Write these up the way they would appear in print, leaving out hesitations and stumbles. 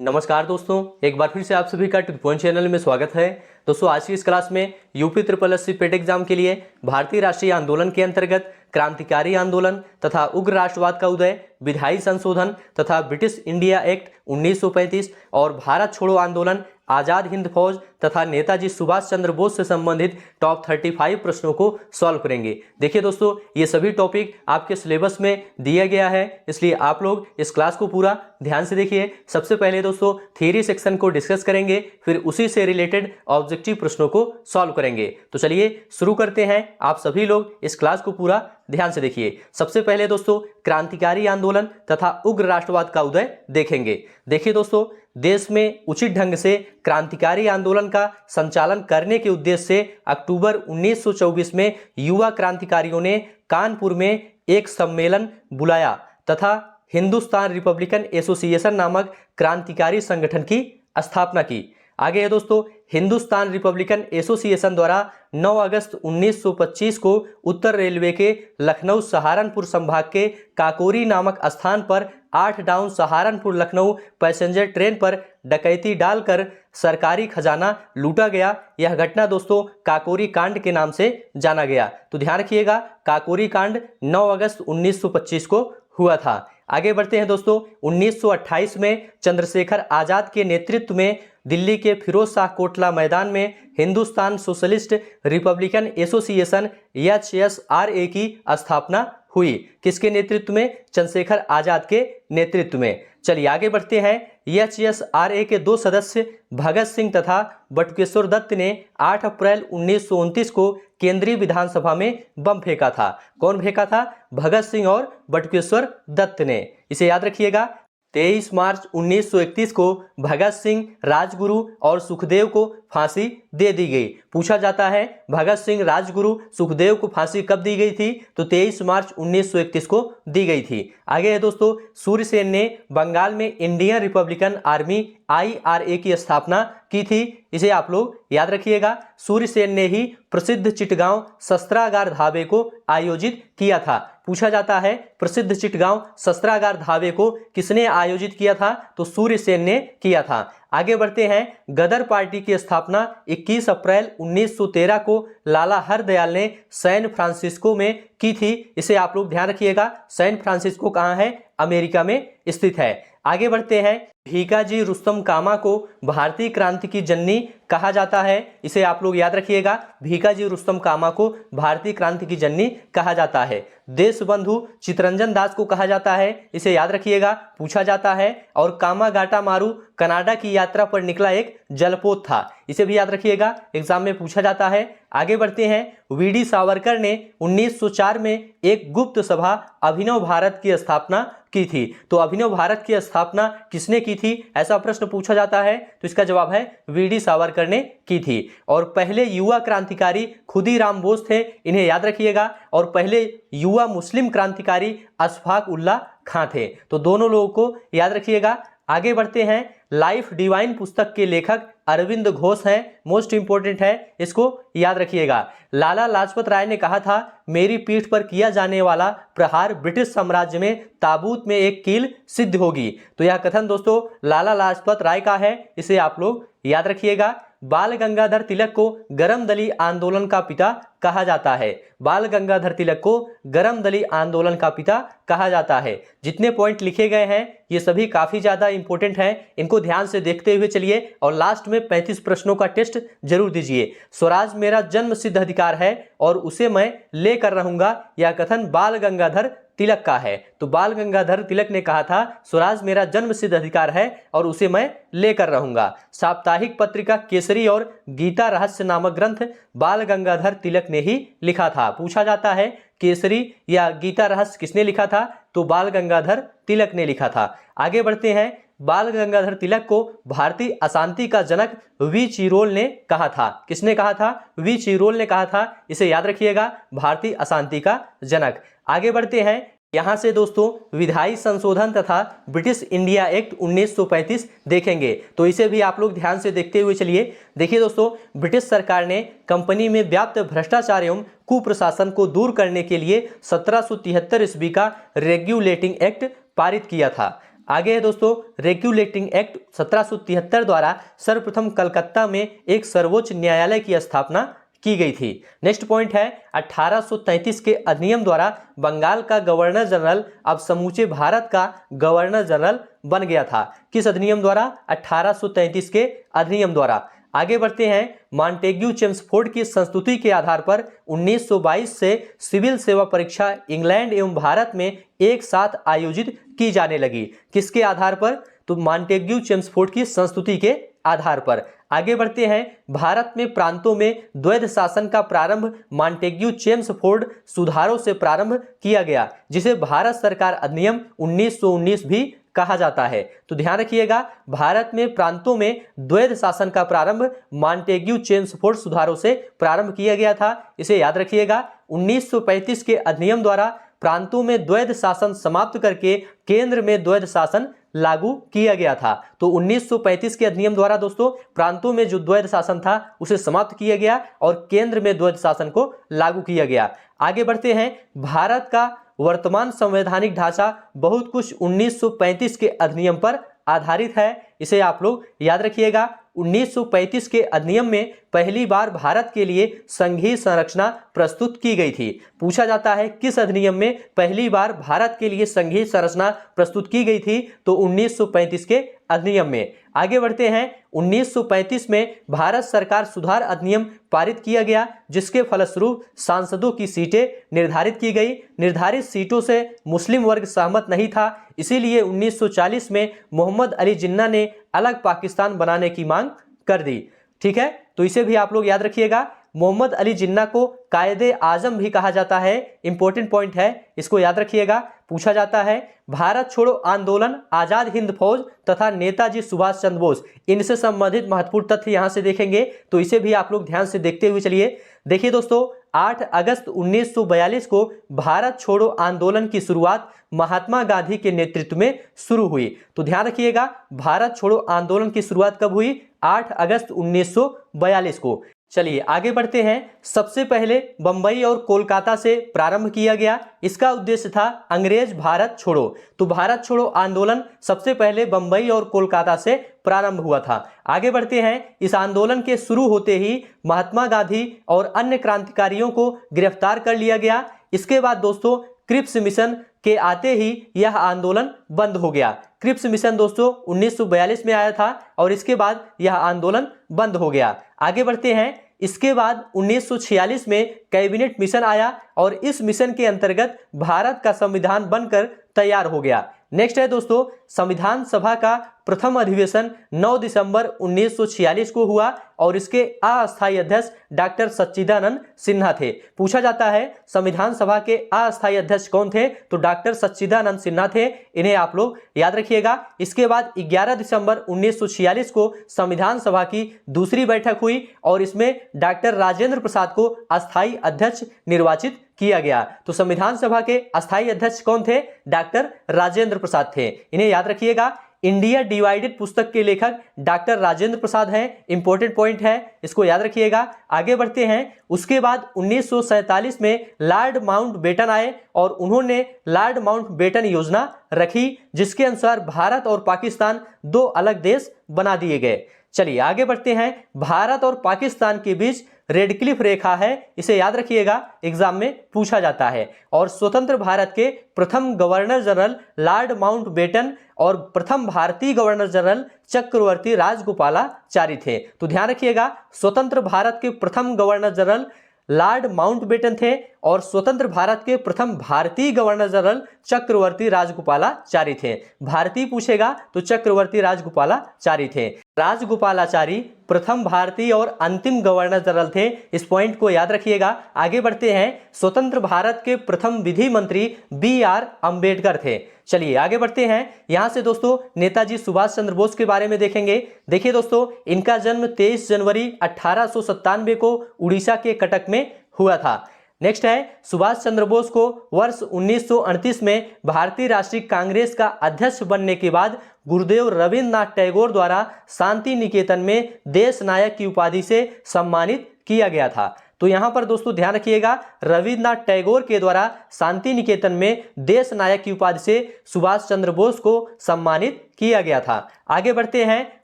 नमस्कार दोस्तों, एक बार फिर से आप सभी का टू द पॉइंट चैनल में स्वागत है। दोस्तों, आज की इस क्लास में यूपी ट्रिपल एससी पेट एग्जाम के लिए भारतीय राष्ट्रीय आंदोलन के अंतर्गत क्रांतिकारी आंदोलन तथा उग्र राष्ट्रवाद का उदय, विधायी संशोधन तथा ब्रिटिश इंडिया एक्ट 1935 और भारत छोड़ो आंदोलन, आजाद हिंद फौज तथा नेताजी सुभाष चंद्र बोस से संबंधित टॉप 35 प्रश्नों को सॉल्व करेंगे। देखिए दोस्तों, ये सभी टॉपिक आपके सिलेबस में दिया गया है, इसलिए आप लोग इस क्लास को पूरा ध्यान से देखिए। सबसे पहले दोस्तों थ्योरी सेक्शन को डिस्कस करेंगे, फिर उसी से रिलेटेड ऑब्जेक्टिव प्रश्नों को सॉल्व करेंगे। तो चलिए शुरू करते हैं। आप सभी लोग इस क्लास को पूरा ध्यान से देखिए। सबसे पहले दोस्तों क्रांतिकारी आंदोलन तथा उग्र राष्ट्रवाद का उदय देखेंगे। देखिए दोस्तों, देश में उचित ढंग से क्रांतिकारी आंदोलन का संचालन करने के उद्देश्य से अक्टूबर 1924 में युवा क्रांतिकारियों ने कानपुर में एक सम्मेलन बुलाया तथा हिंदुस्तान रिपब्लिकन एसोसिएशन नामक क्रांतिकारी संगठन की स्थापना की। आगे है दोस्तों, हिंदुस्तान रिपब्लिकन एसोसिएशन द्वारा 9 अगस्त 1925 को उत्तर रेलवे के लखनऊ सहारनपुर संभाग के काकोरी नामक स्थान पर 8 down Saharanpur Lucknow passenger train पर डकैती डालकर सरकारी खजाना लूटा गया। यह घटना दोस्तों काकोरी कांड के नाम से जाना गया। तो ध्यान रखिएगा, काकोरी कांड 9 अगस्त 1925 को हुआ था। आगे बढ़ते हैं दोस्तों, 1928 में चंद्रशेखर आजाद के नेतृत्व में दिल्ली के फिरोज शाह कोटला मैदान में Hindustan socialist Republican association HSRA की स्थापना हुई। किसके नेतृत्व में? चंद्रशेखर आजाद के नेतृत्व में। चलिए आगे बढ़ते हैं। HSRA के 2 सदस्य भगत सिंह तथा बटुकेश्वर दत्त ने 8 अप्रैल 1929 को केंद्रीय विधानसभा में बम फेंका था। कौन फेंका था? भगत सिंह और बटुकेश्वर दत्त ने। इसे याद रखिएगा। 23 मार्च 1931 को भगत सिंह, राजगुरु और सुखदेव को फांसी दे दी गई। पूछा जाता है भगत सिंह, राजगुरु, सुखदेव को फांसी कब दी गई थी? तो 23 मार्च 1931 को दी गई थी। आगे है दोस्तों, सूर्यसेन ने बंगाल में इंडियन रिपब्लिकन आर्मी IRA की स्थापना की थी। इसे आप लोग याद रखिएगा। सूर्यसेन ने ही प्रसिद्ध चिटगांव शस्त्रागार धाबे को आयोजित किया था। पूछा जाता है प्रसिद्ध चिटगांव शस्त्रागार धाबे को किसने आयोजित किया था? तो सूर्यसेन ने किया था। आगे बढ़ते हैं। गदर पार्टी की स्थापना 21 अप्रैल 1913 को लाला हरदयाल ने सैन फ्रांसिस्को में की थी। इसे आप लोग ध्यान रखिएगा। सैन फ्रांसिस्को कहाँ है? अमेरिका में स्थित है। आगे बढ़ते हैं। भीकाजी रुस्तम कामा को भारतीय क्रांति की जननी कहा जाता है। इसे आप लोग याद रखिएगा। भीकाजी रुस्तम कामा को भारतीय क्रांति की जननी कहा जाता है। देशबंधु चितरंजन दास को कहा जाता है। इसे याद रखिएगा, पूछा जाता है। और कामागाटा मारू कनाडा की यात्रा पर निकला एक जलपोत था। इसे भी याद रखिएगा, एग्जाम में पूछा जाता है। आगे बढ़ते हैं। VD सावरकर ने 1904 में एक गुप्त सभा अभिनव भारत की स्थापना की थी। तो अभिनव भारत की स्थापना किसने की थी? ऐसा प्रश्न पूछा जाता है। तो इसका जवाब है VD सावरकर ने की थी। और पहले युवा क्रांतिकारी खुदीराम बोस थे, इन्हें याद रखिएगा। और पहले युवा मुस्लिम क्रांतिकारी अशफाक उल्लाह खां थे। तो दोनों लोगों को याद रखिएगा। आगे बढ़ते हैं। लाइफ डिवाइन पुस्तक के लेखक अरविंद घोष हैं। मोस्ट इंपोर्टेंट है, इसको याद रखिएगा। लाला लाजपत राय ने कहा था, मेरी पीठ पर किया जाने वाला प्रहार ब्रिटिश साम्राज्य में ताबूत में एक कील सिद्ध होगी। तो यह कथन दोस्तों लाला लाजपत राय का है। इसे आप लोग याद रखिएगा। बाल गंगाधर तिलक को गरमदली आंदोलन का पिता कहा जाता है। बाल गंगाधर तिलक को गरमदली आंदोलन का पिता कहा जाता है। जितने पॉइंट लिखे गए हैं ये सभी काफी ज्यादा इंपॉर्टेंट हैं, इनको ध्यान से देखते हुए चलिए। और लास्ट में 35 प्रश्नों का टेस्ट जरूर दीजिए। स्वराज मेरा जन्म सिद्ध अधिकार है और उसे मैं लेकर रहूंगा, यह कथन बाल गंगाधर तिलक का है। तो बाल गंगाधर तिलक ने कहा था स्वराज मेरा जन्म सिद्ध अधिकार है और उसे मैं लेकर रहूंगा। साप्ताहिक पत्रिका केसरी और गीता रहस्य नामक ग्रंथ बाल गंगाधर तिलक ने ही लिखा था। पूछा जाता है केसरी या गीता रहस्य किसने लिखा था? तो बाल गंगाधर तिलक ने लिखा था। आगे बढ़ते हैं। बाल गंगाधर तिलक को भारतीय अशांति का जनक वी चिरोल ने कहा था। किसने कहा था? वी चिरोल ने कहा था। इसे याद रखिएगा, भारतीय अशांति का जनक। आगे बढ़ते हैं। यहां से दोस्तों विधायी संशोधन तथा ब्रिटिश इंडिया एक्ट 1935 देखेंगे। तो इसे भी आप लोग ध्यान से देखते हुए चलिए। देखिए दोस्तों, ब्रिटिश सरकार ने कंपनी में व्याप्त भ्रष्टाचार एवं कुप्रशासन को दूर करने के लिए 1773 ईस्वी का रेगुलेटिंग एक्ट पारित किया था। आगे है दोस्तों रेगुलेटिंग एक्ट 1773 द्वारा सर्वप्रथम कलकत्ता में एक सर्वोच्च न्यायालय की स्थापना की गई थी। नेक्स्ट पॉइंट है 1833 के अधिनियम द्वारा बंगाल का गवर्नर जनरल अब समूचे भारत का गवर्नर जनरल बन गया था। किस अधिनियम द्वारा? 1833 के अधिनियम द्वारा। आगे बढ़ते हैं, मॉन्टेग्यू चेम्सफोर्ड की संस्तुति के आधार पर 1922 से सिविल सेवा परीक्षा इंग्लैंड एवं भारत में एक साथ आयोजित की जाने लगी। किसके आधार पर? तो मॉन्टेग्यू चेम्सफोर्ड की संस्तुति के आधार पर। आगे बढ़ते हैं, भारत में प्रांतों में द्वैध शासन का प्रारंभ मॉन्टेग्यू चेम्सफोर्ड सुधारों से प्रारंभ किया गया, जिसे भारत सरकार अधिनियम 1919 भी कहा जाता है। तो ध्यान रखिएगा, भारत में प्रांतों में द्वैध शासन का प्रारंभ मॉन्टेग्यू चेम्सफोर्ड सुधारों से प्रारंभ किया गया था, इसे याद रखिएगा। 1935 के अधिनियम द्वारा प्रांतों में द्वैध शासन समाप्त करके केंद्र में द्वैध शासन लागू किया गया था। तो 1935 के अधिनियम द्वारा दोस्तों प्रांतों में जो द्वैध शासन था उसे समाप्त किया गया और केंद्र में द्वैध शासन को लागू किया गया। आगे बढ़ते हैं, भारत का वर्तमान संवैधानिक ढांचा बहुत कुछ 1935 के अधिनियम पर आधारित है, इसे आप लोग याद रखिएगा। 1935 के अधिनियम में पहली बार भारत के लिए संघीय संरचना प्रस्तुत की गई थी। पूछा जाता है किस अधिनियम में पहली बार भारत के लिए संघीय संरचना प्रस्तुत की गई थी? तो 1935 के अधिनियम में। आगे बढ़ते हैं, 1935 में भारत सरकार सुधार अधिनियम पारित किया गया, जिसके फलस्वरूप सांसदों की सीटें निर्धारित की गई। निर्धारित सीटों से मुस्लिम वर्ग सहमत नहीं था, इसीलिए 1940 में मोहम्मद अली जिन्ना ने अलग पाकिस्तान बनाने की मांग कर दी। ठीक है, तो इसे भी आप लोग याद रखिएगा। मोहम्मद अली जिन्ना को कायदे आजम भी कहा जाता है, इंपॉर्टेंट पॉइंट है, इसको याद रखिएगा। पूछा जाता है भारत छोड़ो आंदोलन, आजाद हिंद फौज तथा नेताजी सुभाष चंद्र बोस, इनसे संबंधित महत्वपूर्ण तथ्य यहां से देखेंगे, तो इसे भी आप लोग ध्यान से देखते हुए चलिए। देखिए दोस्तों, 8 अगस्त 1942 को भारत छोड़ो आंदोलन की शुरुआत महात्मा गांधी के नेतृत्व में शुरू हुई। तो ध्यान रखिएगा, भारत छोड़ो आंदोलन की शुरुआत कब हुई? 8 अगस्त 1942 को। चलिए आगे बढ़ते हैं। सबसे पहले बंबई और कोलकाता से प्रारंभ किया गया। इसका उद्देश्य था अंग्रेज भारत छोड़ो। तो भारत छोड़ो आंदोलन सबसे पहले बंबई और कोलकाता से प्रारंभ हुआ था। आगे बढ़ते हैं, इस आंदोलन के शुरू होते ही महात्मा गांधी और अन्य क्रांतिकारियों को गिरफ्तार कर लिया गया। इसके बाद दोस्तों क्रिप्स मिशन के आते ही यह आंदोलन बंद हो गया। क्रिप्स मिशन दोस्तों 1942 में आया था और इसके बाद यह आंदोलन बंद हो गया। आगे बढ़ते हैं, इसके बाद 1946 में कैबिनेट मिशन आया और इस मिशन के अंतर्गत भारत का संविधान बनकर तैयार हो गया। नेक्स्ट है दोस्तों, संविधान सभा का प्रथम अधिवेशन 9 दिसंबर 1946 को हुआ और इसके अस्थायी अध्यक्ष डॉक्टर सच्चिदानंद सिन्हा थे। पूछा जाता है संविधान सभा के अस्थायी अध्यक्ष कौन थे? तो डॉक्टर सच्चिदानंद सिन्हा थे, इन्हें आप लोग याद रखिएगा। इसके बाद 11 दिसंबर 1946 को संविधान सभा की दूसरी बैठक हुई और इसमें डॉक्टर राजेंद्र प्रसाद को अस्थायी अध्यक्ष निर्वाचित किया गया। तो संविधान सभा के अस्थायी अध्यक्ष कौन थे? डॉक्टर राजेंद्र प्रसाद थे, इन्हें याद रखिएगा। इंडिया डिवाइडेड पुस्तक के लेखक डॉक्टर राजेंद्र प्रसाद हैं, इंपॉर्टेंट पॉइंट है, इसको याद रखिएगा। आगे बढ़ते हैं, उसके बाद 1947 में लॉर्ड माउंटबेटन आए और उन्होंने लॉर्ड माउंटबेटन योजना रखी, जिसके अनुसार भारत और पाकिस्तान 2 अलग देश बना दिए गए। चलिए आगे बढ़ते हैं, भारत और पाकिस्तान के बीच रेड क्लिफ रेखा है, इसे याद रखिएगा, एग्जाम में पूछा जाता है। और स्वतंत्र भारत के प्रथम गवर्नर जनरल लॉर्ड माउंटबेटन और प्रथम भारतीय गवर्नर जनरल चक्रवर्ती राजगोपालाचारी थे। तो ध्यान रखिएगा, स्वतंत्र भारत के प्रथम गवर्नर जनरल लॉर्ड माउंटबेटन थे और स्वतंत्र भारत के प्रथम भारतीय गवर्नर जनरल चक्रवर्ती राजगोपालाचारी थे। भारतीय पूछेगा तो चक्रवर्ती राजगोपालाचारी थे। राजगोपालाचारी प्रथम भारतीय और अंतिम गवर्नर जनरल थे, इस पॉइंट को याद रखिएगा। आगे बढ़ते हैं, स्वतंत्र भारत के प्रथम विधि मंत्री BR अंबेडकर थे। चलिए आगे बढ़ते हैं, यहां से दोस्तों नेताजी सुभाष चंद्र बोस के बारे में देखेंगे। देखिए दोस्तों, इनका जन्म 23 जनवरी 1897 को उड़ीसा के कटक में हुआ था। नेक्स्ट है, सुभाष चंद्र बोस को वर्ष 1938 में भारतीय राष्ट्रीय कांग्रेस का अध्यक्ष बनने के बाद गुरुदेव रविंद्रनाथ टैगोर द्वारा शांति निकेतन में देश नायक की उपाधि से सम्मानित किया गया था। तो यहाँ पर दोस्तों ध्यान रखिएगा, रविन्द्रनाथ टैगोर के द्वारा शांति निकेतन में देश नायक की उपाधि से सुभाष चंद्र बोस को सम्मानित किया गया था। आगे बढ़ते हैं,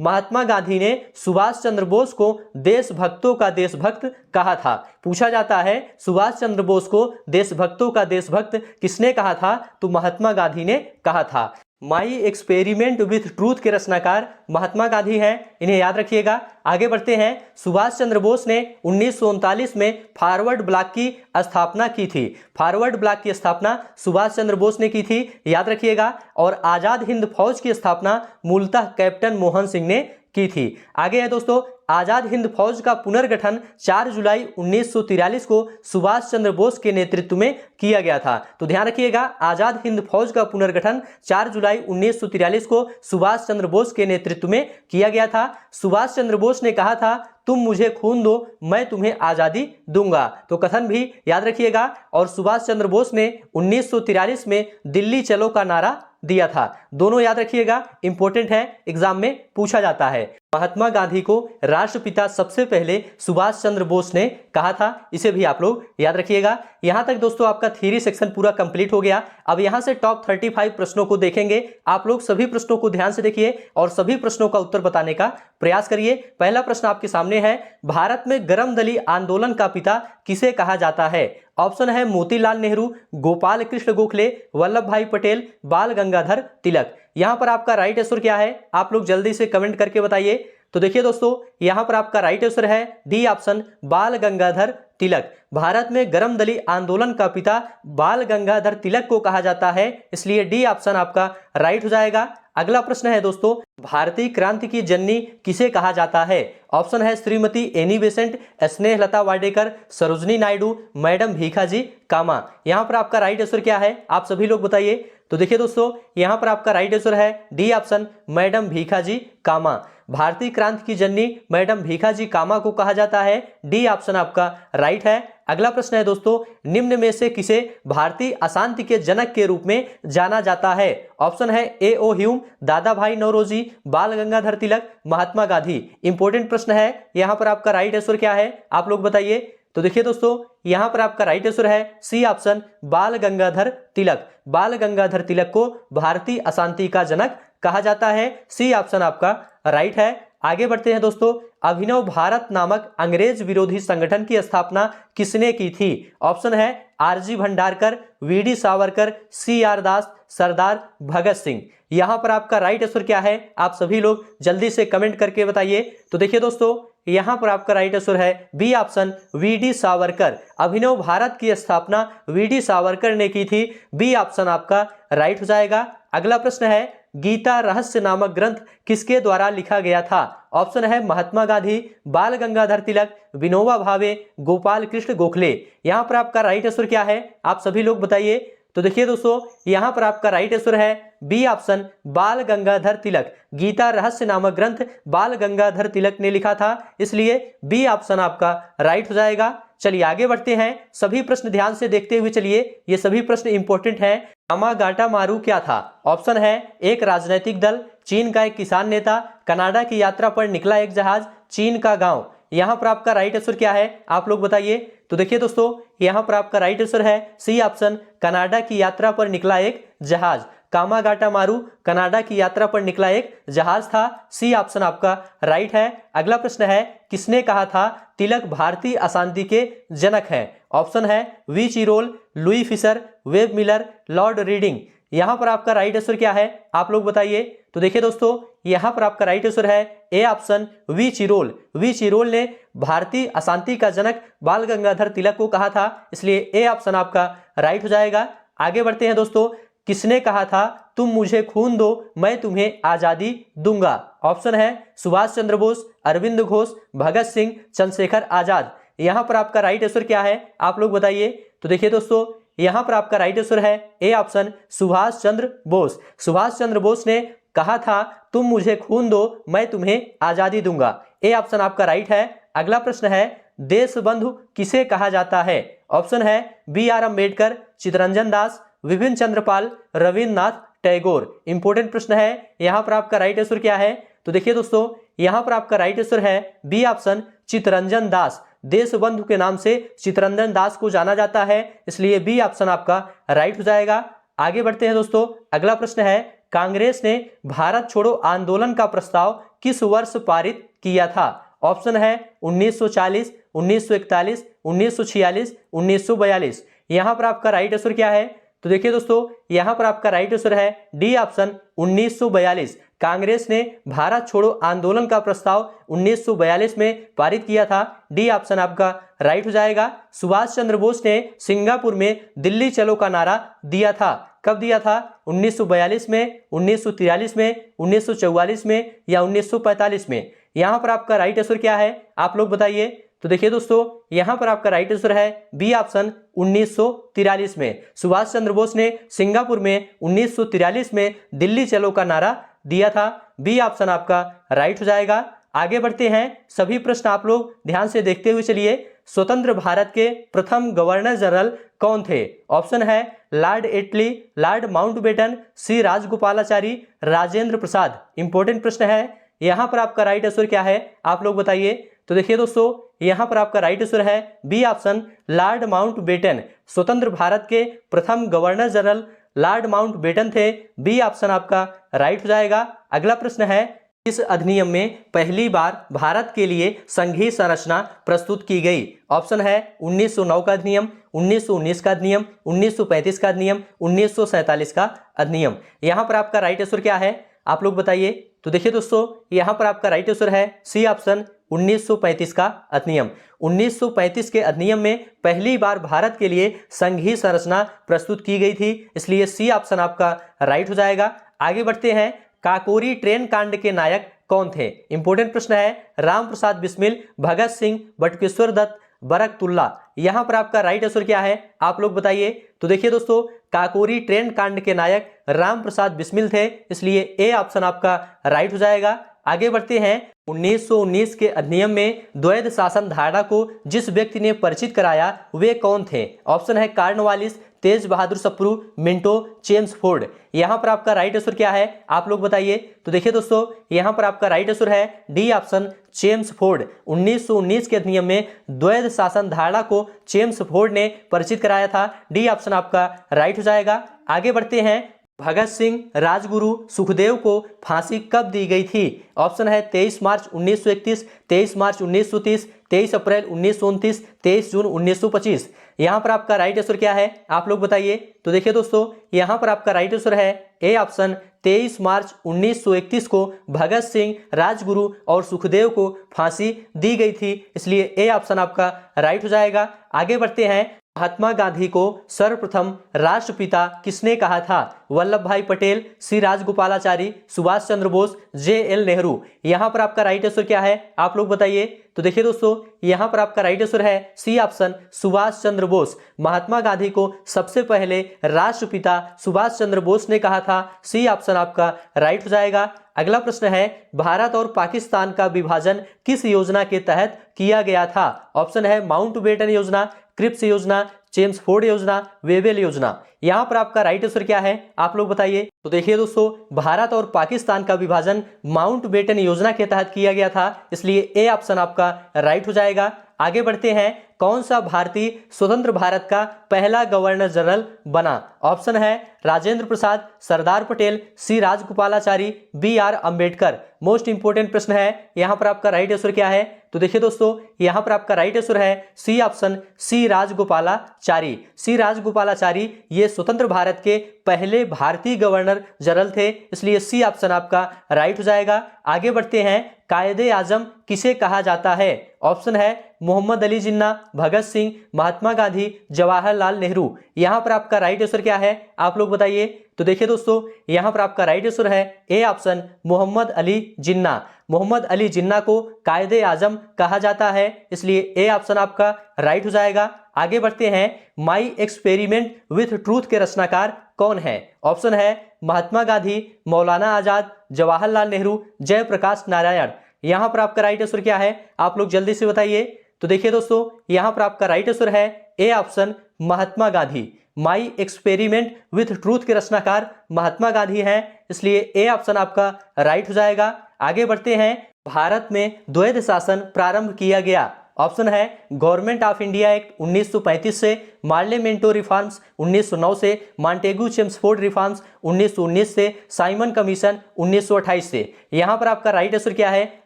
महात्मा गांधी ने सुभाष चंद्र बोस को देशभक्तों का देशभक्त कहा था। पूछा जाता है सुभाष चंद्र बोस को देशभक्तों का देशभक्त किसने कहा था, तो महात्मा गांधी ने कहा था। माई एक्सपेरिमेंट विथ ट्रूथ के रचनाकार महात्मा गांधी हैं, इन्हें याद रखिएगा। आगे बढ़ते हैं, सुभाष चंद्र बोस ने 1939 में फॉरवर्ड ब्लॉक की स्थापना की थी। फॉरवर्ड ब्लॉक की स्थापना सुभाष चंद्र बोस ने की थी, याद रखिएगा। और आजाद हिंद फौज की स्थापना मूलतः कैप्टन मोहन सिंह ने की थी। आगे है दोस्तों, आजाद हिंद फौज का पुनर्गठन 4 जुलाई 1943 को सुभाष चंद्र बोस के नेतृत्व में किया गया था। तो ध्यान रखिएगा, आजाद हिंद फौज का पुनर्गठन 4 जुलाई 1943 को सुभाष चंद्र बोस के नेतृत्व में किया गया था। सुभाष चंद्र बोस ने कहा था तुम मुझे खून दो मैं तुम्हें आजादी दूंगा, तो कथन भी याद रखिएगा। और सुभाष चंद्र बोस ने 1943 में दिल्ली चलो का नारा दिया था। दोनों याद रखिएगा, इंपॉर्टेंट है, एग्जाम में पूछा जाता है। महात्मा गांधी को राष्ट्रपिता सबसे पहले सुभाष चंद्र बोस ने कहा था, इसे भी आप लोग याद रखिएगा। यहां तक दोस्तों आपका थ्योरी सेक्शन पूरा कंप्लीट हो गया। अब यहां से टॉप 35 प्रश्नों को देखेंगे। आप लोग सभी प्रश्नों को ध्यान से देखिए और सभी प्रश्नों का उत्तर बताने का प्रयास करिए। पहला प्रश्न आपके सामने है, भारत में गर्म दली आंदोलन का पिता किसे कहा जाता है? ऑप्शन है मोतीलाल नेहरू, गोपाल कृष्ण गोखले, वल्लभ भाई पटेल, बाल गंगाधर तिलक। यहां पर आपका राइट आंसर क्या है, आप लोग जल्दी से कमेंट करके बताइए। तो देखिए दोस्तों, यहां पर आपका राइट आंसर है डी ऑप्शन, बाल गंगाधर तिलक। भारत में गर्म दली आंदोलन का पिता बाल गंगाधर तिलक को कहा जाता है, इसलिए डी ऑप्शन आपका राइट हो जाएगा। अगला प्रश्न है दोस्तों, भारतीय क्रांति की जननी किसे कहा जाता है? ऑप्शन है Shrimati Annie Besant, Snehlata Wadekar, Sarojini Naidu, madam Bhikaji Cama. यहां पर आपका राइट आंसर क्या है, आप सभी लोग बताइए। तो देखिए दोस्तों, यहां पर आपका राइट आंसर है डी ऑप्शन, मैडम भीखाजी कामा। भारतीय क्रांति की जननी मैडम भीखाजी कामा को कहा जाता है, डी ऑप्शन आपका राइट है। अगला प्रश्न है दोस्तों, निम्न में से किसे भारतीय अशांति के जनक के रूप में जाना जाता है? ऑप्शन है ए ओ ह्यूम, दादा भाई नौरोजी, बाल गंगाधर तिलक, महात्मा गांधी। इंपॉर्टेंट प्रश्न है, यहां पर आपका राइट आंसर क्या है, आप लोग बताइए। तो देखिए दोस्तों, यहां पर आपका राइट आंसर है सी ऑप्शन, बाल गंगाधर तिलक। बाल गंगाधर तिलक को भारतीय अशांति का जनक कहा जाता है, सी ऑप्शन आपका राइट है। आगे बढ़ते हैं दोस्तों, अभिनव भारत नामक अंग्रेज विरोधी संगठन की स्थापना किसने की थी? ऑप्शन है R G Bhandarkar, V D Savarkar, C R Das, Sardar Bhagat Singh. यहां पर आपका राइट आंसर क्या है, आप सभी लोग जल्दी से कमेंट करके बताइए। तो देखिए दोस्तों, यहां पर आपका राइट आंसर है बी ऑप्शन, वीडी सावरकर। अभिनव भारत की स्थापना वीडी सावरकर ने की थी, बी ऑप्शन आपका राइट हो जाएगा। अगला प्रश्न है, गीता रहस्य नामक ग्रंथ किसके द्वारा लिखा गया था? ऑप्शन है महात्मा गांधी, बाल गंगाधर तिलक, विनोबा भावे, गोपाल कृष्ण गोखले। यहां पर आपका राइट आंसर क्या है, आप सभी लोग बताइए। तो देखिए दोस्तों, यहां पर आपका राइट आंसर है बी ऑप्शन, बाल गंगाधर तिलक। गीता रहस्य नामक ग्रंथ बाल गंगाधर तिलक ने लिखा था, इसलिए बी ऑप्शन आपका राइट हो जाएगा। चलिए आगे बढ़ते हैं, सभी प्रश्न ध्यान से देखते हुए चलिए, ये सभी प्रश्न इंपॉर्टेंट हैं। यामागाटामारू क्या था? ऑप्शन है एक राजनीतिक दल, चीन का एक किसान नेता, कनाडा की यात्रा पर निकला एक जहाज, चीन का गांव। यहां पर आपका राइट आंसर क्या है, आप लोग बताइए। तो देखिए दोस्तों, यहां पर आपका राइट आंसर है सी ऑप्शन, कनाडा की यात्रा पर निकला एक जहाज। यामागाटामारू कनाडा की यात्रा पर निकला एक जहाज था, सी ऑप्शन आपका राइट है। अगला प्रश्न है, किसने कहा था तिलक भारतीय अशांति के जनक हैं? ऑप्शन है V Chirol, Louis Fischer, Webb Miller, Lord Reading. यहां पर आपका राइट आंसर क्या है, आप लोग बताइए। तो देखिए दोस्तों, यहां पर आपका राइट आंसर है A option, V Chirol. V Chirol ने भारतीय अशांति का जनक बाल गंगाधर तिलक को कहा था, इसलिए ए ऑप्शन आपका राइट हो जाएगा। आगे बढ़ते हैं दोस्तों, किसने कहा था तुम मुझे खून दो मैं तुम्हें आजादी दूंगा? ऑप्शन है सुभाष चंद्र बोस, अरविंद घोष, भगत सिंह, चंद्रशेखर आजाद। यहां पर आपका राइट आंसर क्या है, आप लोग बताइए। तो देखिए दोस्तों, यहां पर आपका राइट आंसर है ए ऑप्शन, सुभाष चंद्र बोस। सुभाष चंद्र बोस ने कहा था तुम मुझे खून दो मैं तुम्हें आजादी दूंगा, ए ऑप्शन आपका राइट है। अगला प्रश्न है, देशबंधु किसे कहा जाता है? ऑप्शन है B R Ambedkar, Chittaranjan Das, Vipin Chandrapal, Rabindranath Tagore. Important प्रश्न है, यहां पर आपका राइट आंसर क्या है? तो देखिए दोस्तों, यहां पर आपका राइट आंसर है बी ऑप्शन, चित्तरंजन दास। देशबंधु के नाम से चित्तरंजन दास को जाना जाता है, इसलिए बी ऑप्शन आपका राइट हो जाएगा। आगे बढ़ते हैं दोस्तों, अगला प्रश्न है, कांग्रेस ने भारत छोड़ो आंदोलन का प्रस्ताव किस वर्ष पारित किया था? ऑप्शन है 1940, 1941, 1946, 1942। यहां पर आपका राइट आंसर क्या है? तो देखिए दोस्तों, यहां पर आपका राइट आंसर है डी ऑप्शन 1942। कांग्रेस ने भारत छोड़ो आंदोलन का प्रस्ताव 1942 में पारित किया था। डी ऑप्शन आपका राइट हो जाएगा। सुभाष चंद्र बोस ने सिंगापुर में दिल्ली चलो का नारा दिया था। कब दिया था? 1942 में, 1943 में, 1944 में या 1945 में? यहां पर आपका राइट आंसर क्या है, आप लोग बताइए। तो देखिए दोस्तों, यहां पर आपका राइट आंसर है बी ऑप्शन 1943 में। सुभाष चंद्र बोस ने सिंगापुर में 1943 में दिल्ली चलो का नारा दिया था। बी ऑप्शन आपका राइट हो जाएगा। आगे बढ़ते हैं, सभी प्रश्न आप लोग ध्यान से देखते हुए चलिए। स्वतंत्र भारत के प्रथम गवर्नर जनरल कौन थे? ऑप्शन है लॉर्ड एटली, लॉर्ड माउंटबेटन, सी राजगोपालाचारी, राजेंद्र प्रसाद। इंपॉर्टेंट प्रश्न है। यहां पर आपका राइट आंसर क्या है, आप लोग बताइए। तो देखिए दोस्तों, यहां पर आपका राइट आंसर है बी ऑप्शन लॉर्ड माउंटबेटन। स्वतंत्र भारत के प्रथम गवर्नर जनरल लॉर्ड माउंटबेटन थे। बी ऑप्शन आपका राइट हो जाएगा। अगला प्रश्न है, इस अधिनियम में पहली बार भारत के लिए संघीय संरचना प्रस्तुत की गई? ऑप्शन है 1909 का अधिनियम, 1919 का अधिनियम, 1935 का अधिनियम, 1947 का अधिनियम। यहां पर आपका राइट आंसर क्या है, आप लोग बताइए। तो देखिए दोस्तों, यहां पर आपका राइट आंसर है सी ऑप्शन 1935 का अधिनियम। 1935 के अधिनियम में पहली बार भारत के लिए संघीय संरचना प्रस्तुत की गई थी, इसलिए सी ऑप्शन आपका राइट हो जाएगा। आगे बढ़ते हैं, काकोरी ट्रेन कांड के नायक कौन थे? इंपॉर्टेंट प्रश्न है। राम प्रसाद बिस्मिल, भगत सिंह, बटुकेश्वर दत्त, बरकतुल्ला। यहां पर आपका राइट आंसर क्या है, आप लोग बताइए। तो देखिए दोस्तों, काकोरी ट्रेन कांड के नायक राम प्रसाद बिस्मिल थे, इसलिए ए ऑप्शन आपका राइट हो जाएगा। आगे बढ़ते हैं, 1919 के अधिनियम में द्वैध शासन धारणा को जिस व्यक्ति ने परिचित कराया वे कौन थे? ऑप्शन है कार्नवालिस, तेज बहादुर सप्रू, मिंटो, चेम्स फोर्ड। यहां पर आपका राइट आंसर क्या है, आप लोग बताइए। तो देखिए दोस्तों, यहां पर आपका राइट आंसर है डी ऑप्शन चेम्स फोर्ड। 1919 के अधिनियम में द्वैध शासन धारणा को चेम्स फोर्ड ने परिचित कराया था। डी ऑप्शन आपका राइट हो जाएगा। आगे बढ़ते हैं, भगत सिंह, राजगुरु, सुखदेव को फांसी कब दी गई थी? ऑप्शन है 23 मार्च 1931, 23 मार्च 1930, 23 अप्रैल 1929, 23 जून 1925। यहां पर आपका राइट आंसर क्या है, आप लोग बताइए। तो देखिए दोस्तों, यहां पर आपका राइट आंसर है ए ऑप्शन 23 मार्च 1931 को भगत सिंह, राजगुरु और सुखदेव को फांसी दी गई थी, इसलिए ए ऑप्शन आपका राइट हो जाएगा। आगे बढ़ते हैं, महात्मा गांधी को सर्वप्रथम राष्ट्रपिता किसने कहा था? वल्लभ भाई पटेल, सी राजगोपालाचारी, सुभाष चंद्र बोस, जे.एल. नेहरू। यहां पर आपका राइट आंसर क्या है, आप लोग बताइए। तो देखिए दोस्तों, यहां पर आपका राइट आंसर है सी ऑप्शन सुभाष चंद्र बोस। महात्मा गांधी को सबसे पहले राष्ट्रपिता सुभाष चंद्र बोस ने कहा था। सी ऑप्शन आपका राइट हो जाएगा। अगला प्रश्न है, भारत और पाकिस्तान का विभाजन किस योजना के तहत किया गया था? ऑप्शन है माउंटबेटन योजना, क्रिप्स योजना, चेम्सफोर्ड योजना, वेवेल योजना। यहां पर आपका राइट आंसर क्या है, आप लोग बताइए। तो देखिए दोस्तों, भारत और पाकिस्तान का विभाजन माउंटबेटन योजना के तहत किया गया था, इसलिए ए ऑप्शन आपका राइट हो जाएगा। आगे बढ़ते हैं, कौन सा भारतीय स्वतंत्र भारत का पहला गवर्नर जनरल बना? ऑप्शन है Rajendra Prasad, Sardar Patel, C Rajagopalachari, B R Ambedkar. Most important प्रश्न है, यहां पर आपका राइट आंसर क्या है? तो देखिए दोस्तों, यहां पर आपका राइट आंसर है सी ऑप्शन सी राजगोपालाचारी। सी राजगोपालाचारी ये स्वतंत्र भारत के पहले भारतीय गवर्नर जनरल थे, इसलिए सी ऑप्शन आपका राइट हो जाएगा। आगे बढ़ते हैं, कायदे आजम किसे कहा जाता है? ऑप्शन है मोहम्मद अली जिन्ना, भगत सिंह, महात्मा गांधी, जवाहरलाल नेहरू। यहां पर आपका राइट आंसर क्या है, आप लोग बताइए। तो देखिए दोस्तों, यहां पर आपका राइट आंसर है ए ऑप्शन मोहम्मद अली जिन्ना। मोहम्मद अली जिन्ना को कायदे आजम कहा जाता है, इसलिए ए ऑप्शन आपका राइट हो जाएगा। आगे बढ़ते हैं, माई एक्सपेरिमेंट विथ ट्रूथ के रचनाकार कौन है? ऑप्शन है महात्मा गांधी, मौलाना आजाद, जवाहरलाल नेहरू, जयप्रकाश नारायण। यहां पर आपका राइट आंसर क्या है, आप लोग जल्दी से बताइए। तो देखिए दोस्तों, यहां पर आपका राइट आंसर है A option Mahatma Gandhi. My experiment with truth के रचनाकार महात्मा गांधी हैं, इसलिए ए ऑप्शन आपका राइट हो जाएगा। आगे बढ़ते हैं, भारत में द्वैध शासन प्रारंभ किया गया। ऑप्शन है गवर्नमेंट ऑफ इंडिया एक्ट 1935 से, मार्लेमेंटो रिफॉर्म्स 1909 से, मॉन्टेगू चेम्सफोर्ड रिफॉर्म्स 1919 से, साइमन कमीशन 1928 से। यहां पर आपका राइट आंसर क्या है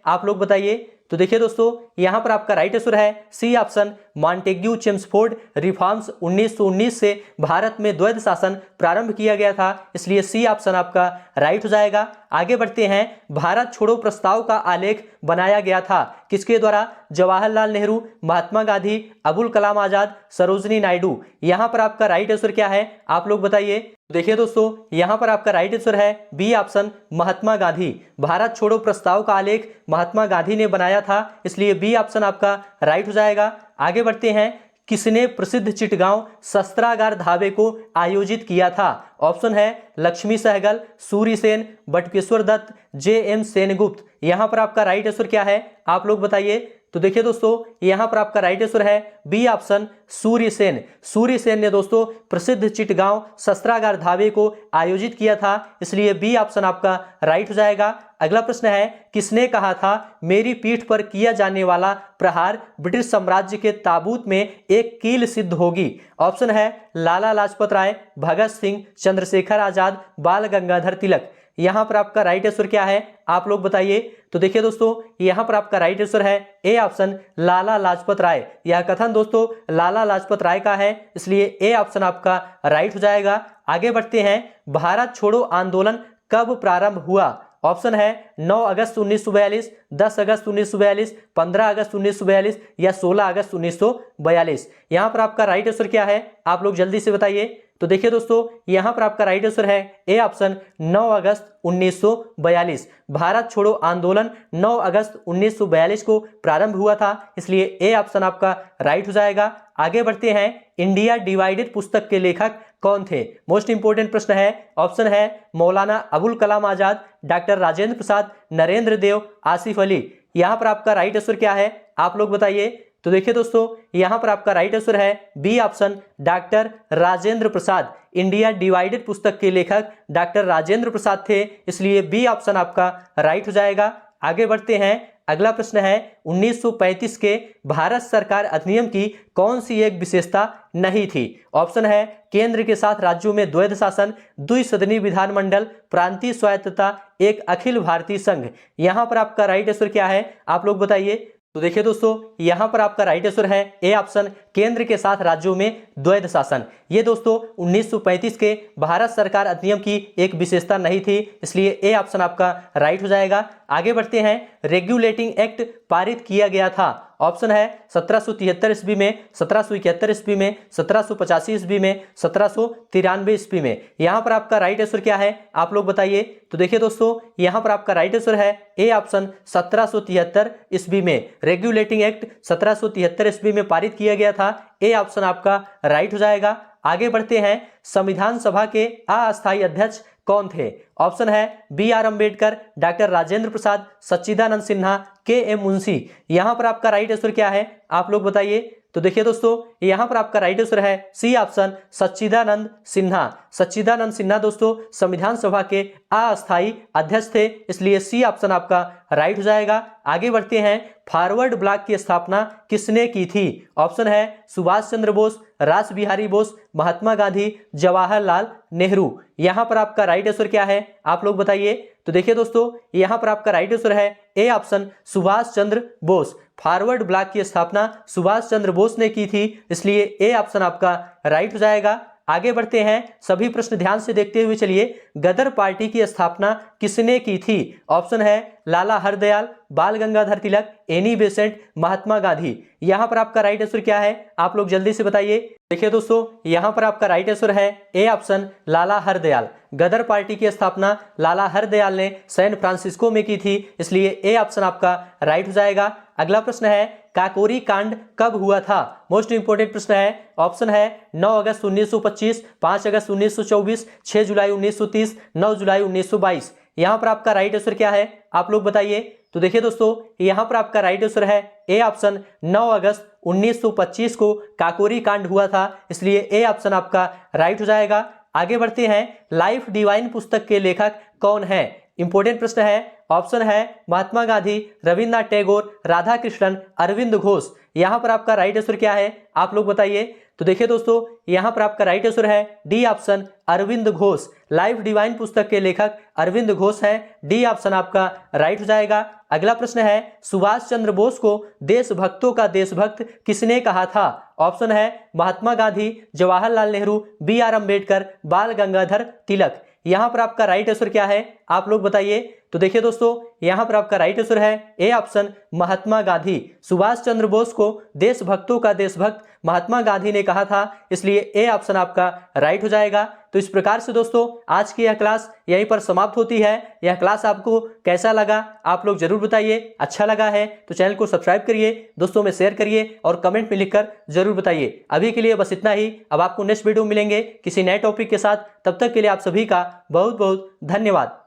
आप लोग बताइए। तो देखिए दोस्तों, यहां पर आपका राइट आंसर है C option, Montagu Chelmsford reforms 1919 से भारत में द्वैध शासन प्रारंभ किया गया था, इसलिए सी ऑप्शन आपका राइट हो जाएगा। आगे बढ़ते हैं, भारत छोड़ो प्रस्ताव का आलेख बनाया गया था किसके द्वारा? जवाहरलाल नेहरू, महात्मा गांधी, अबुल कलाम आजाद, सरोजनी नायडू। यहां पर आपका राइट आंसर क्या है आप लोग बताइए। देखिए दोस्तों, यहां पर आपका राइट आंसर है बी ऑप्शन, महात्मा गांधी। भारत छोड़ो प्रस्ताव का आलेख महात्मा गांधी ने बनाया था, इसलिए बी ऑप्शन आपका राइट हो जाएगा। आगे बढ़ते हैं, किसने प्रसिद्ध चिटगांव शस्त्रागार धाबे को आयोजित किया था? ऑप्शन है लक्ष्मी सहगल, सूर्य सेन, बटुकेश्वर दत्त, जे.एम. सेनगुप्त। यहां पर आपका राइट आंसर क्या है आप लोग बताइए। तो देखिए दोस्तों, यहां पर आपका राइट आंसर है बी ऑप्शन, सूर्य सेन। सूर्य सेन ने दोस्तों प्रसिद्ध चिटगांव शस्त्रागार धाबे को आयोजित किया था, इसलिए बी ऑप्शन आपका राइट हो जाएगा। अगला प्रश्न है, किसने कहा था मेरी पीठ पर किया जाने वाला प्रहार ब्रिटिश साम्राज्य के ताबूत में एक कील सिद्ध होगी? ऑप्शन है लाला लाजपत राय, भगत सिंह, चंद्रशेखर आजाद, बाल गंगाधर तिलक। यहां पर आपका राइट आंसर क्या है आप लोग बताइए। तो देखिए दोस्तों, यहां पर आपका राइट आंसर है ए ऑप्शन, लाला लाजपत राय। यह कथन दोस्तों लाला लाजपत राय का है, इसलिए ए ऑप्शन आपका राइट हो जाएगा। आगे बढ़ते हैं, भारत छोड़ो आंदोलन कब प्रारंभ हुआ? ऑप्शन है 9 अगस्त 1942, 10 अगस्त 1942, 15 अगस्त 1942 या 16 अगस्त 1942। यहां पर आपका राइट आंसर क्या है आप लोग जल्दी से बताइए। तो देखिए दोस्तों, यहां पर आपका राइट आंसर है ए ऑप्शन, 9 अगस्त 1942। भारत छोड़ो आंदोलन 9 अगस्त 1942 को प्रारंभ हुआ था, इसलिए ए ऑप्शन आपका राइट हो जाएगा। आगे बढ़ते हैं, इंडिया डिवाइडेड पुस्तक के लेखक कौन थे? मोस्ट इंपोर्टेंट प्रश्न है। ऑप्शन है मौलाना अबुल कलाम आजाद, डॉक्टर राजेंद्र प्रसाद, नरेंद्र देव, आसिफ अली। यहां पर आपका राइट आंसर क्या है आप लोग बताइए। तो देखिए दोस्तों, यहां पर आपका राइट आंसर है बी ऑप्शन, डॉक्टर राजेंद्र प्रसाद। इंडिया डिवाइडेड पुस्तक के लेखक डॉक्टर राजेंद्र प्रसाद थे, इसलिए बी ऑप्शन आपका राइट हो जाएगा। आगे बढ़ते हैं, अगला प्रश्न है, 1935 के भारत सरकार अधिनियम की कौन सी एक विशेषता नहीं थी? ऑप्शन है केंद्र के साथ राज्यों में द्वैध शासन, द्विसदनी विधानमंडल, प्रांतीय स्वायत्तता, एक अखिल भारतीय संघ। यहां पर आपका राइट आंसर क्या है आप लोग बताइए। तो देखिए दोस्तों, यहां पर आपका राइट आंसर है ए ऑप्शन, केंद्र के साथ राज्यों में द्वैध शासन। ये दोस्तों 1935 के भारत सरकार अधिनियम की एक विशेषता नहीं थी, इसलिए ए ऑप्शन आपका राइट हो जाएगा। आगे बढ़ते हैं, रेगुलेटिंग एक्ट पारित किया गया था। ऑप्शन है 1773 ईस्वी में, 1771 ईस्वी में, 1785 ईस्वी में, 1793 ईस्वी में। यहां पर आपका राइट आंसर क्या है आप लोग बताइए। तो देखिए दोस्तों, यहां पर आपका राइट आंसर है ए ऑप्शन, 1773 ईस्वी में। रेगुलेटिंग एक्ट 1773 ईस्वी में पारित किया गया था, ए ऑप्शन आपका राइट हो जाएगा। आगे बढ़ते हैं, संविधान सभा के अस्थायी अध्यक्ष कौन थे? ऑप्शन है B R Ambedkar, doctor Rajendra Prasad, Sachchidananda Sinha, K M Munshi. यहां पर आपका राइट आंसर क्या है आप लोग बताइए। तो देखिए दोस्तों, यहां पर आपका राइट आंसर है सी ऑप्शन, सच्चिदानंद सिन्हा। सच्चिदानंद सिन्हा दोस्तों संविधान सभा के अस्थायी अध्यक्ष थे, इसलिए सी ऑप्शन आपका राइट हो जाएगा। आगे बढ़ते हैं, फॉरवर्ड ब्लॉक की स्थापना किसने की थी? ऑप्शन है सुभाष चंद्र बोस, रास बिहारी बोस, महात्मा गांधी, जवाहरलाल नेहरू। यहां पर आपका राइट आंसर क्या है आप लोग बताइए। तो देखिए दोस्तों, यहां पर आपका राइट आंसर है A option, Subhash Chandra Bose. Forward block की स्थापना सुभाष चंद्र बोस ने की थी, इसलिए ए ऑप्शन आपका राइट हो जाएगा। आगे बढ़ते हैं, सभी प्रश्न ध्यान से देखते हुए चलिए। गदर पार्टी की स्थापना किसने की थी? ऑप्शन है लाला हरदयाल, बाल गंगाधर तिलक, एनी बेसेंट, महात्मा गांधी। यहां पर आपका राइट आंसर क्या है आप लोग जल्दी से बताइए। देखिए दोस्तों, यहां पर आपका राइट आंसर है A option, Lala Hardayal. Ghadar party की स्थापना लाला हरदयाल ने सैन फ्रांसिस्को में की थी, इसलिए ए ऑप्शन आपका राइट हो जाएगा। अगला प्रश्न है, काकोरी कांड कब हुआ था? मोस्ट इंपोर्टेंट प्रश्न है। ऑप्शन है 9 अगस्त 1925, 5 अगस्त 1924, 6 जुलाई 1930, 9 जुलाई 1922। यहां पर आपका राइट आंसर क्या है आप लोग बताइए। तो देखिए दोस्तों, यहां पर आपका राइट आंसर है ए ऑप्शन, 9 अगस्त 1925 को काकोरी कांड हुआ था, इसलिए ए ऑप्शन आपका राइट हो जाएगा। आगे बढ़ते हैं, लाइफ डिवाइन पुस्तक के लेखक कौन है? इंपॉर्टेंट प्रश्न है। ऑप्शन है महात्मा गांधी, रविन्द्रनाथ टैगोर, राधा कृष्णन, अरविंद घोष। यहां पर आपका राइट आंसर क्या है, आप लोग बताइए। तो देखिए दोस्तों, यहां पर आपका राइट आंसर है D option, Arvind Ghosh. Life divine पुस्तक के लेखक अरविंद घोष हैं। डी ऑप्शन आपका राइट हो जाएगा। अगला प्रश्न है, सुभाष चंद्र बोस को देशभक्तों का देशभक्त किसने कहा था? ऑप्शन है महात्मा गांधी, जवाहरलाल नेहरू, बी आर अम्बेडकर, बाल गंगाधर तिलक। यहां पर आपका राइट आंसर क्या है, आप लोग बताइए। तो देखिए दोस्तों, यहां पर आपका राइट आंसर है ए ऑप्शन, महात्मा गांधी। सुभाष चंद्र बोस को देशभक्तों का देशभक्त महात्मा गांधी ने कहा था, इसलिए ए ऑप्शन आपका राइट हो जाएगा। तो इस प्रकार से दोस्तों आज की यह क्लास यहीं पर समाप्त होती है। यह क्लास आपको कैसा लगा आप लोग जरूर बताइए। अच्छा लगा है तो चैनल को सब्सक्राइब करिए, दोस्तों में शेयर करिए और कमेंट में लिखकर जरूर बताइए। अभी के लिए बस इतना ही। अब आपको नेक्स्ट वीडियो मिलेंगे किसी नए टॉपिक के साथ। तब तक के लिए आप सभी का बहुत बहुत धन्यवाद।